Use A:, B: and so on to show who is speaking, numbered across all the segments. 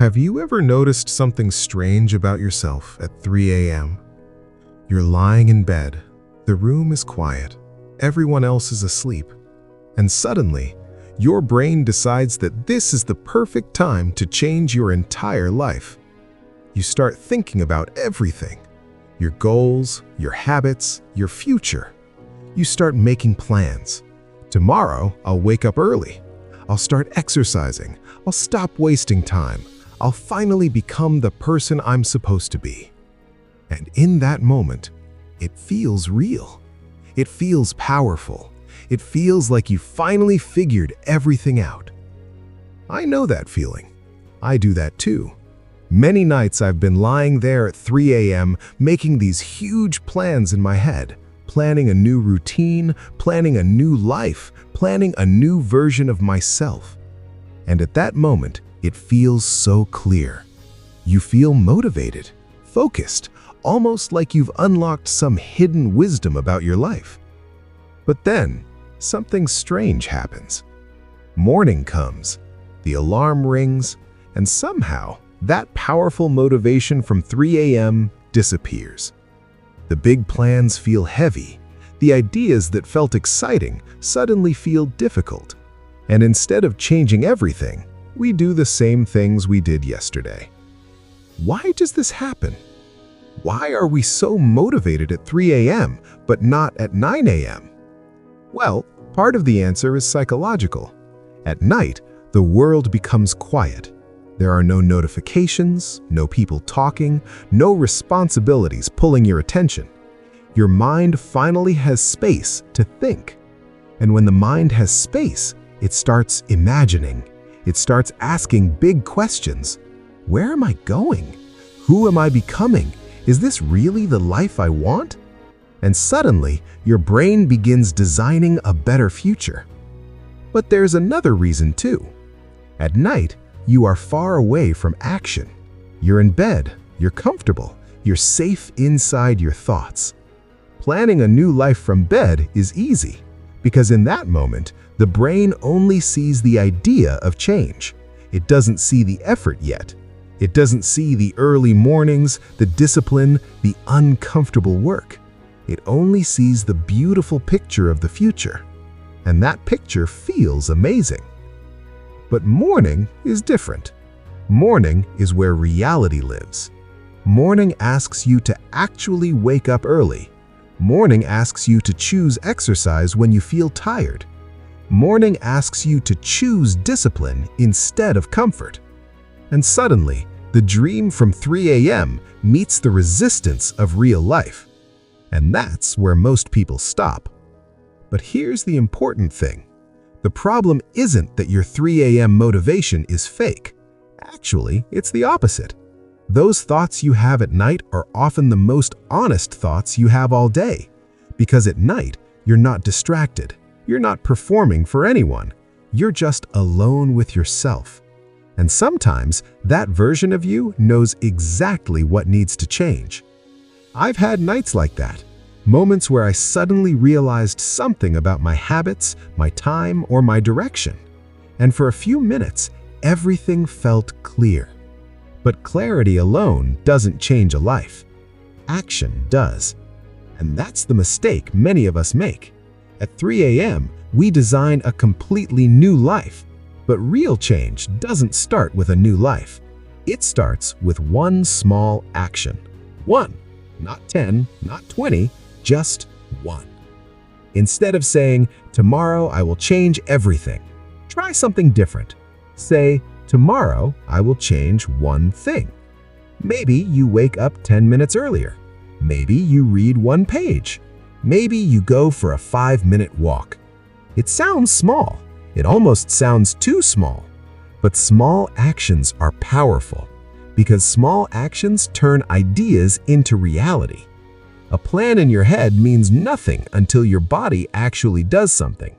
A: Have you ever noticed something strange about yourself at 3 a.m.? You're lying in bed, the room is quiet, everyone else is asleep, and suddenly, your brain decides that this is the perfect time to change your entire life. You start thinking about everything, your goals, your habits, your future. You start making plans. Tomorrow, I'll wake up early. I'll start exercising. I'll stop wasting time. I'll finally become the person I'm supposed to be. And in that moment, it feels real. It feels powerful. It feels like you finally figured everything out. I know that feeling. I do that too. Many nights I've been lying there at 3 a.m. making these huge plans in my head, planning a new routine, planning a new life, planning a new version of myself. And at that moment, it feels so clear. You feel motivated, focused, almost like you've unlocked some hidden wisdom about your life. But then, something strange happens. Morning comes, the alarm rings, and somehow that powerful motivation from 3 a.m. disappears. The big plans feel heavy. The ideas that felt exciting suddenly feel difficult. And instead of changing everything, we do the same things we did yesterday. Why does this happen? Why are we so motivated at 3 a.m. but not at 9 a.m.? Well, part of the answer is psychological. At night, the world becomes quiet. There are no notifications, no people talking, no responsibilities pulling your attention. Your mind finally has space to think. And when the mind has space, it starts imagining. It starts asking big questions. Where am I going? Who am I becoming? Is this really the life I want? And suddenly, your brain begins designing a better future. But there's another reason too. At night, you are far away from action. You're in bed, you're comfortable, you're safe inside your thoughts. Planning a new life from bed is easy, because in that moment, the brain only sees the idea of change. It doesn't see the effort yet. It doesn't see the early mornings, the discipline, the uncomfortable work. It only sees the beautiful picture of the future. And that picture feels amazing. But morning is different. Morning is where reality lives. Morning asks you to actually wake up early. Morning asks you to choose exercise when you feel tired. Morning asks you to choose discipline instead of comfort. And suddenly, the dream from 3 a.m. meets the resistance of real life. And that's where most people stop. But here's the important thing. The problem isn't that your 3 a.m. motivation is fake. Actually, it's the opposite. Those thoughts you have at night are often the most honest thoughts you have all day. Because at night, you're not distracted. You're not performing for anyone. You're just alone with yourself. And sometimes, that version of you knows exactly what needs to change. I've had nights like that. Moments where I suddenly realized something about my habits, my time, or my direction. And for a few minutes, everything felt clear. But clarity alone doesn't change a life. Action does. And that's the mistake many of us make. At 3 a.m., we design a completely new life. But real change doesn't start with a new life. It starts with one small action. One. Not 10, not 20, just one. Instead of saying, tomorrow I will change everything, try something different. Say, tomorrow I will change one thing. Maybe you wake up 10 minutes earlier. Maybe you read one page. Maybe you go for a 5-minute walk. It sounds small. It almost sounds too small. But small actions are powerful because small actions turn ideas into reality. A plan in your head means nothing until your body actually does something.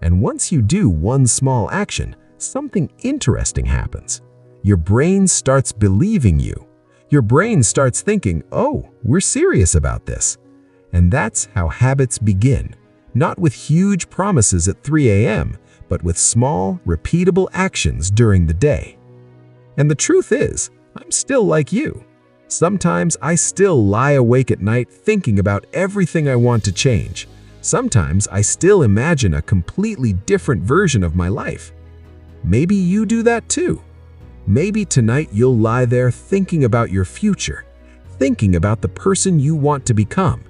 A: And once you do one small action, something interesting happens. Your brain starts believing you. Your brain starts thinking, oh, we're serious about this. And that's how habits begin, not with huge promises at 3 a.m., but with small, repeatable actions during the day.
B: And the truth is, I'm still like you. Sometimes I still lie awake at night thinking about everything I want to change. Sometimes I still imagine a completely different version of my life. Maybe you do that too. Maybe tonight you'll lie there thinking about your future, thinking about the person you want to become.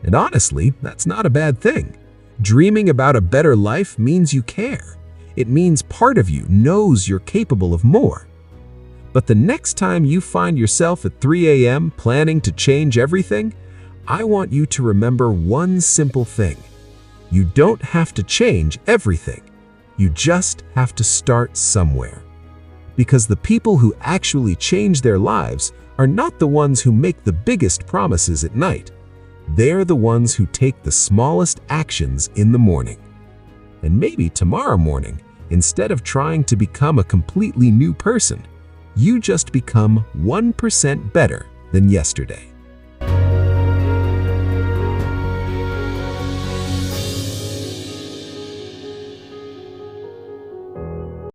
B: And honestly, that's not a bad thing. Dreaming about a better life means you care. It means part of you knows you're capable of more. But the next time you find yourself at 3 a.m. planning to change everything, I want you to remember one simple thing. You don't have to change everything. You just have to start somewhere. Because the people who actually change their lives are not the ones who make the biggest promises at night. They're the ones who take the smallest actions in the morning. And maybe tomorrow morning, instead of trying to become a completely new person, you just become 1% better than yesterday.